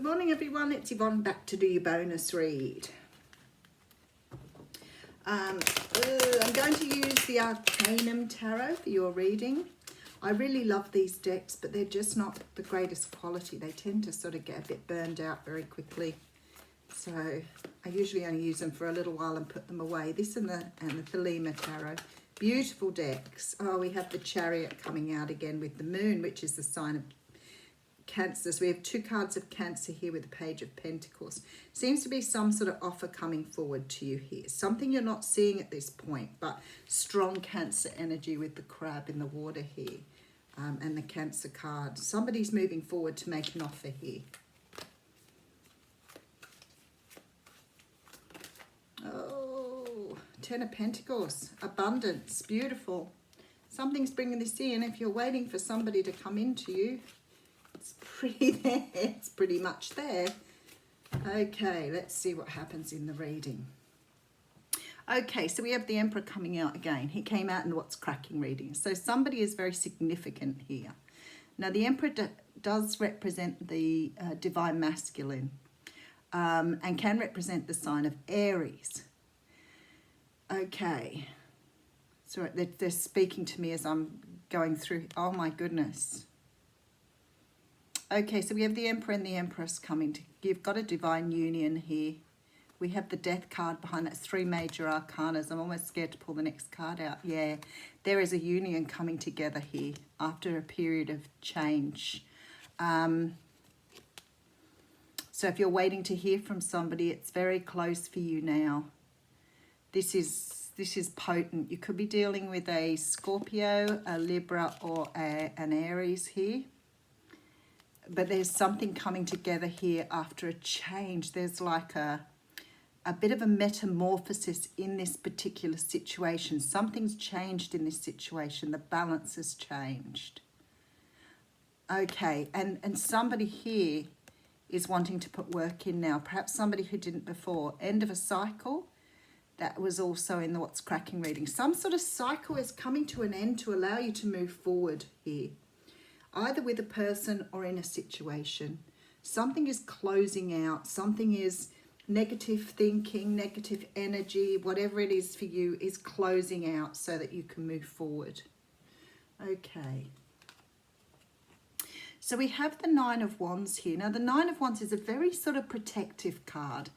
morning everyone, it's Yvonne back to do your bonus read. I'm going to use the Arcanum Tarot for your reading. I really love these decks, but they're just not the greatest quality. They tend to sort of get a bit burned out very quickly. So I usually only use them for a little while and put them away. This and the Thelema Tarot. Beautiful decks. Oh, we have the Chariot coming out again with the Moon, which is the sign of Cancer. So we have two cards of Cancer here with the Page of Pentacles. Seems to be some sort of offer coming forward to you here. Something you're not seeing at this point, but strong Cancer energy with the crab in the water here. And the Cancer card. Somebody's moving forward to make an offer here. Oh, Ten of Pentacles. Abundance. Beautiful. Something's bringing this in. If you're waiting for somebody to come into you, it's pretty there. It's pretty much there. Okay, let's see what happens in the reading. Okay, so we have the Emperor coming out again. He came out in What's Cracking reading. So somebody is very significant here. Now, the Emperor does represent the Divine Masculine and can represent the sign of Aries. Okay. So they're speaking to me as I'm going through. Oh, my goodness. Okay, so we have the Emperor and the Empress coming. You've got a divine union here. We have the Death card behind. That's three major arcanas. I'm almost scared to pull the next card out. Yeah, there is a union coming together here after a period of change. So if you're waiting to hear from somebody, it's very close for you now. This is potent. You could be dealing with a Scorpio, a Libra, or an Aries here. But there's something coming together here after a change. There's like a bit of a metamorphosis in this particular situation. Something's changed in this situation. The balance has changed. Okay, and somebody here is wanting to put work in now. Perhaps somebody who didn't before. End of a cycle. That was also in the What's Cracking reading. Some sort of cycle is coming to an end to allow you to move forward here. Either with a person or in a situation. Something is closing out. Something is negative thinking, negative energy, whatever it is for you is closing out so that you can move forward. Okay. So we have the Nine of Wands here. Now the Nine of Wands is a very sort of protective card.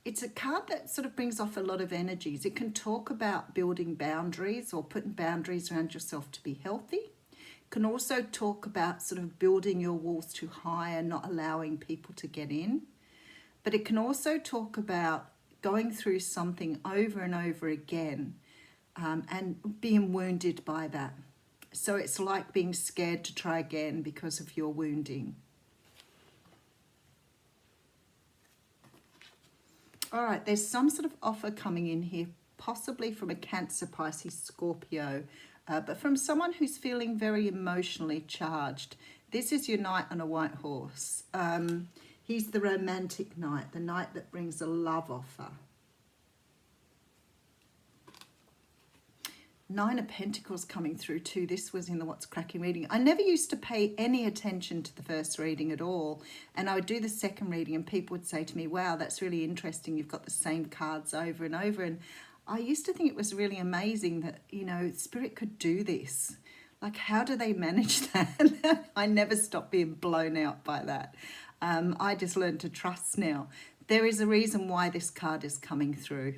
It's a card that sort of brings off a lot of energies. It can talk about building boundaries or putting boundaries around yourself to be healthy. Can also talk about sort of building your walls too high and not allowing people to get in. But it can also talk about going through something over and over again and being wounded by that. So it's like being scared to try again because of your wounding. All right, there's some sort of offer coming in here, possibly from a Cancer, Pisces, Scorpio, but from someone who's feeling very emotionally charged. This is your Knight on a white horse. He's the romantic knight, the knight that brings a love offer. Nine of Pentacles coming through too. This was in the What's Cracking reading. I never used to pay any attention to the first reading at all. And I would do the second reading and people would say to me, wow, that's really interesting. You've got the same cards over and over. And I used to think it was really amazing that, you know, Spirit could do this. Like, how do they manage that? I never stopped being blown out by that. I just learned to trust now. There is a reason why this card is coming through.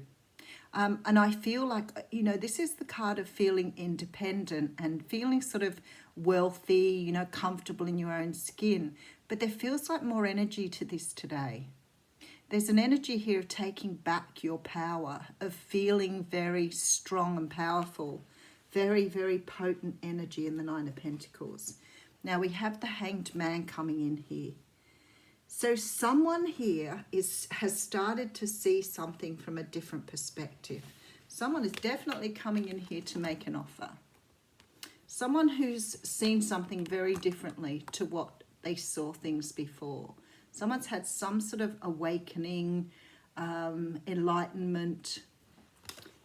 And I feel like, you know, this is the card of feeling independent and feeling sort of wealthy, you know, comfortable in your own skin. But there feels like more energy to this today. There's an energy here of taking back your power, of feeling very strong and powerful. Very, very potent energy in the Nine of Pentacles. Now we have the Hanged Man coming in here. So someone here has started to see something from a different perspective. Someone is definitely coming in here to make an offer. Someone who's seen something very differently to what they saw things before. Someone's had some sort of awakening, enlightenment.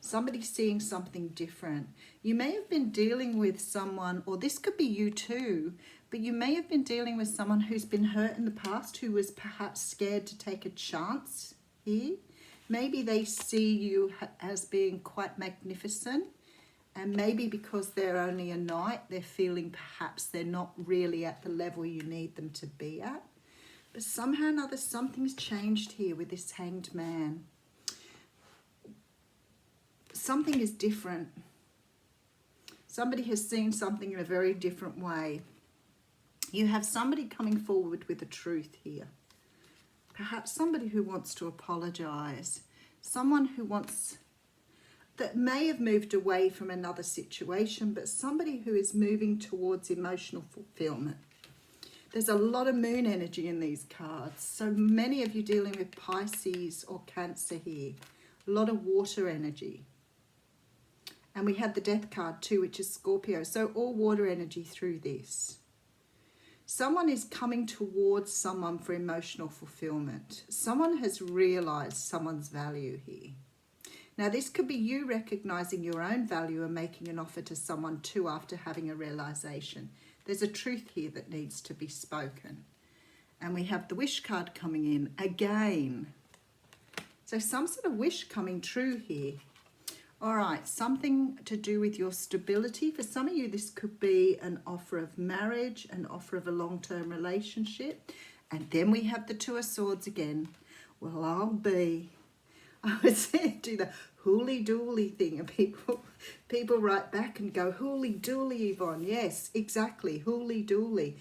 Somebody's seeing something different. You may have been dealing with someone, or this could be you too, But you may have been dealing with someone who's been hurt in the past, who was perhaps scared to take a chance here. Maybe they see you as being quite magnificent, and maybe because they're only a knight, they're feeling perhaps they're not really at the level you need them to be at. But somehow or another, something's changed here with this Hanged Man. Something is different. Somebody has seen something in a very different way. You have somebody coming forward with the truth here. Perhaps somebody who wants to apologize. Someone who wants, that may have moved away from another situation, but somebody who is moving towards emotional fulfillment. There's a lot of moon energy in these cards. So many of you dealing with Pisces or Cancer here. A lot of water energy. And we had the Death card too, which is Scorpio. So all water energy through this. Someone is coming towards someone for emotional fulfillment. Someone has realized someone's value here. Now, this could be you recognizing your own value and making an offer to someone too after having a realization. There's a truth here that needs to be spoken. And we have the Wish card coming in again. So some sort of wish coming true here. All right, something to do with your stability. For some of you, this could be an offer of marriage, an offer of a long-term relationship. And then we have the Two of Swords again. Well, I would say do the hooly-dooly thing. And people write back and go, hooly-dooly, Yvonne. Yes, exactly, hooly-dooly.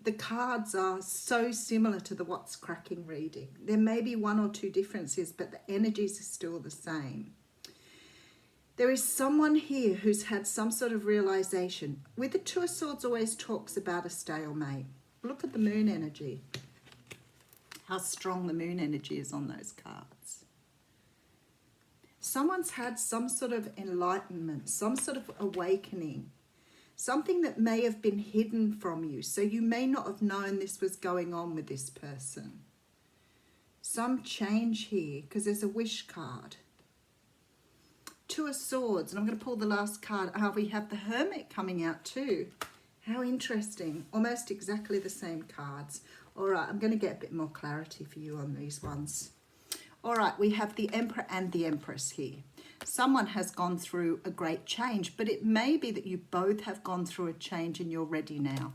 The cards are so similar to the What's Cracking reading. There may be one or two differences, but the energies are still the same. There is someone here who's had some sort of realization. With the Two of Swords always talks about a stalemate. Look at the moon energy. How strong the moon energy is on those cards. Someone's had some sort of enlightenment, some sort of awakening. Something that may have been hidden from you. So you may not have known this was going on with this person. Some change here because there's a Wish card. Two of Swords, and I'm going to pull the last card. We have the Hermit coming out too. How interesting. Almost exactly the same cards. All right, I'm going to get a bit more clarity for you on these ones. All right, we have the Emperor and the Empress here. Someone has gone through a great change, but it may be that you both have gone through a change and you're ready now.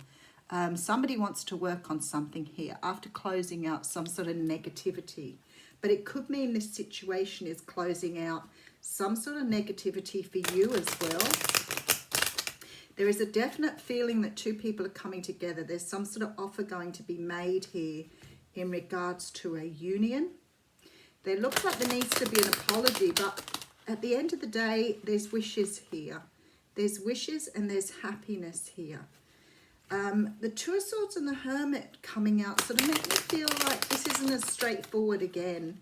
Somebody wants to work on something here after closing out some sort of negativity. But it could mean this situation is closing out some sort of negativity for you as well. There is a definite feeling that two people are coming together. There's some sort of offer going to be made here in regards to a union. There looks like there needs to be an apology, but at the end of the day, there's wishes here. There's wishes and there's happiness here. The Two of Swords and the Hermit coming out sort of make me feel like this isn't as straightforward again,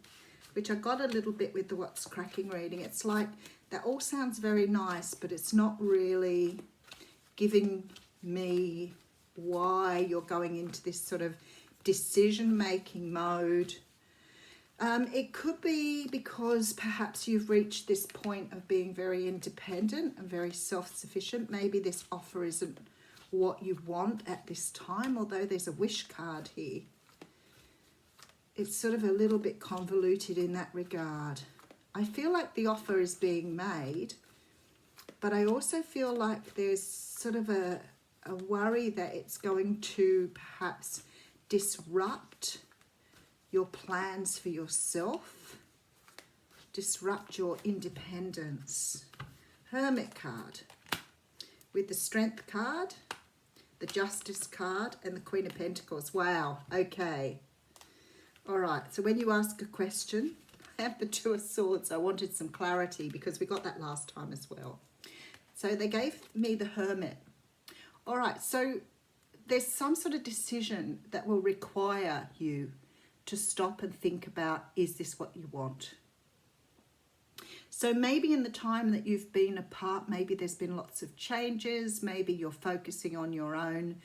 which I got a little bit with the What's Cracking reading. It's like that all sounds very nice, but it's not really giving me why you're going into this sort of decision-making mode. It could be because perhaps you've reached this point of being very independent and very self-sufficient. Maybe this offer isn't what you want at this time, although there's a Wish card here. It's sort of a little bit convoluted in that regard. I feel like the offer is being made, but I also feel like there's sort of a worry that it's going to perhaps disrupt your plans for yourself, disrupt your independence. Hermit card with the Strength card, the Justice card, and the Queen of Pentacles. Wow, okay. All right, so when you ask a question, I have the Two of Swords. I wanted some clarity because we got that last time as well. So they gave me the Hermit. All right, so there's some sort of decision that will require you to stop and think about, is this what you want? So maybe in the time that you've been apart, maybe there's been lots of changes. Maybe you're focusing on your own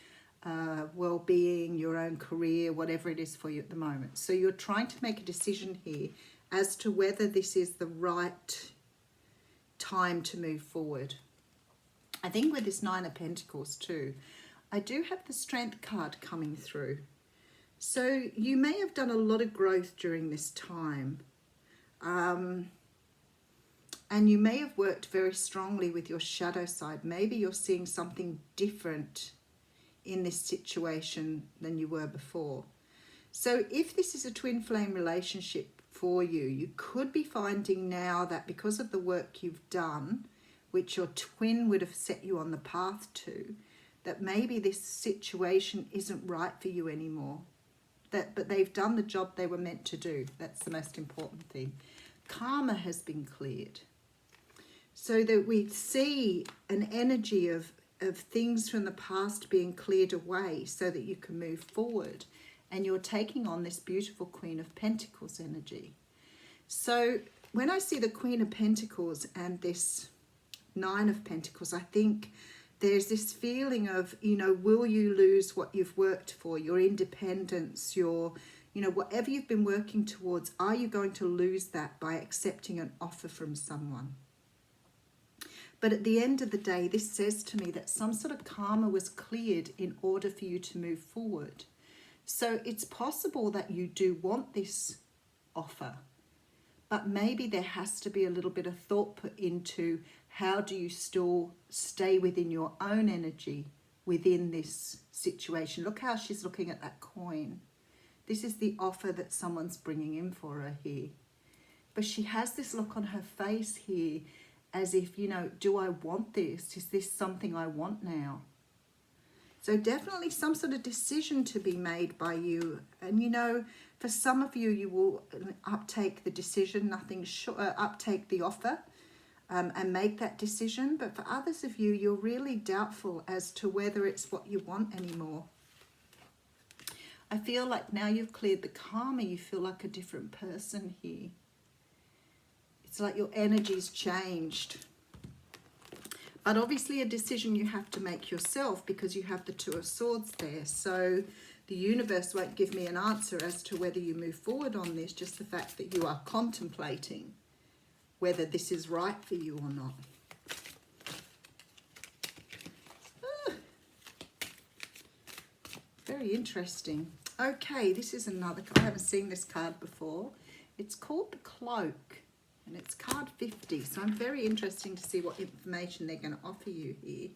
well-being, your own career, whatever it is for you at the moment. So you're trying to make a decision here as to whether this is the right time to move forward. I think with this Nine of Pentacles too, I do have the Strength card coming through. So you may have done a lot of growth during this time. And you may have worked very strongly with your shadow side. Maybe you're seeing something different in this situation than you were before. So if this is a twin flame relationship for you, you could be finding now that because of the work you've done, which your twin would have set you on the path to, that maybe this situation isn't right for you anymore. But they've done the job they were meant to do. That's the most important thing. Karma has been cleared. So that we see an energy of things from the past being cleared away so that you can move forward. And you're taking on this beautiful Queen of Pentacles energy. So when I see the Queen of Pentacles and this Nine of Pentacles, I think there's this feeling of, you know, will you lose what you've worked for, your independence, your, you know, whatever you've been working towards, are you going to lose that by accepting an offer from someone? But at the end of the day, this says to me that some sort of karma was cleared in order for you to move forward. So it's possible that you do want this offer, but maybe there has to be a little bit of thought put into how do you still stay within your own energy within this situation. Look how she's looking at that coin. This is the offer that someone's bringing in for her here. But she has this look on her face here as if, you know, do I want this? Is this something I want now? So definitely some sort of decision to be made by you. And, you know, for some of you, you will uptake the decision, uptake the offer and make that decision. But for others of you, you're really doubtful as to whether it's what you want anymore. I feel like now you've cleared the karma, you feel like a different person here. It's like your energy's changed. But obviously a decision you have to make yourself because you have the Two of Swords there. So the universe won't give me an answer as to whether you move forward on this, just the fact that you are contemplating whether this is right for you or not. Very interesting. Okay, this is another card. I haven't seen this card before. It's called the Cloak. And it's card 50, so I'm very interested to see what information they're going to offer you here.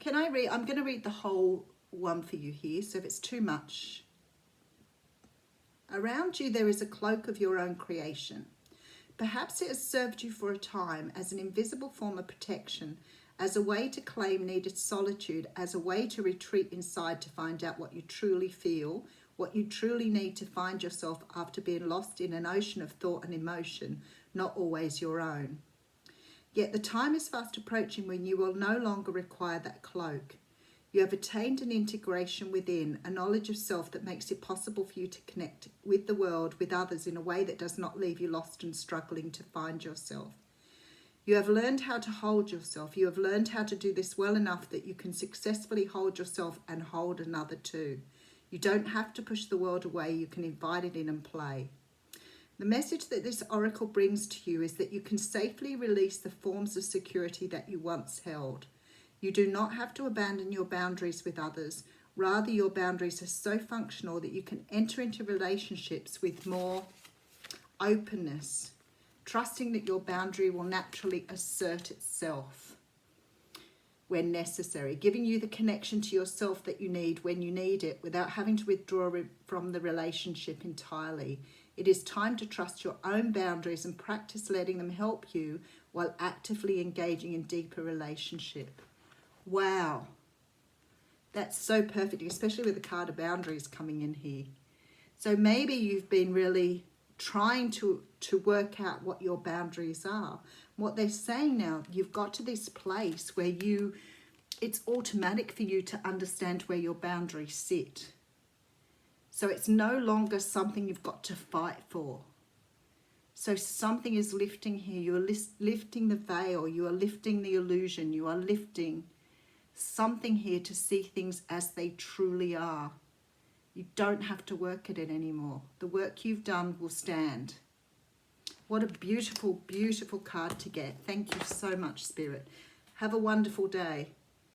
Can I read? I'm going to read the whole one for you here, so if it's too much. Around you there is a cloak of your own creation. Perhaps it has served you for a time as an invisible form of protection, as a way to claim needed solitude, as a way to retreat inside to find out what you truly feel, what you truly need to find yourself after being lost in an ocean of thought and emotion, not always your own. Yet the time is fast approaching when you will no longer require that cloak. You have attained an integration within, a knowledge of self that makes it possible for you to connect with the world, with others in a way that does not leave you lost and struggling to find yourself. You have learned how to hold yourself. You have learned how to do this well enough that you can successfully hold yourself and hold another too. You don't have to push the world away, you can invite it in and play. The message that this oracle brings to you is that you can safely release the forms of security that you once held. You do not have to abandon your boundaries with others. Rather, your boundaries are so functional that you can enter into relationships with more openness, trusting that your boundary will naturally assert itself when necessary, giving you the connection to yourself that you need when you need it without having to withdraw from the relationship entirely. It is time to trust your own boundaries and practice letting them help you while actively engaging in deeper relationship. Wow, that's so perfect, especially with the card of boundaries coming in here. So maybe you've been really trying to work out what your boundaries are. What they're saying now, you've got to this place where it's automatic for you to understand where your boundaries sit. So it's no longer something you've got to fight for. So something is lifting here. You are lifting the veil. You are lifting the illusion. You are lifting something here to see things as they truly are. You don't have to work at it anymore. The work you've done will stand. What a beautiful, beautiful card to get. Thank you so much, Spirit. Have a wonderful day.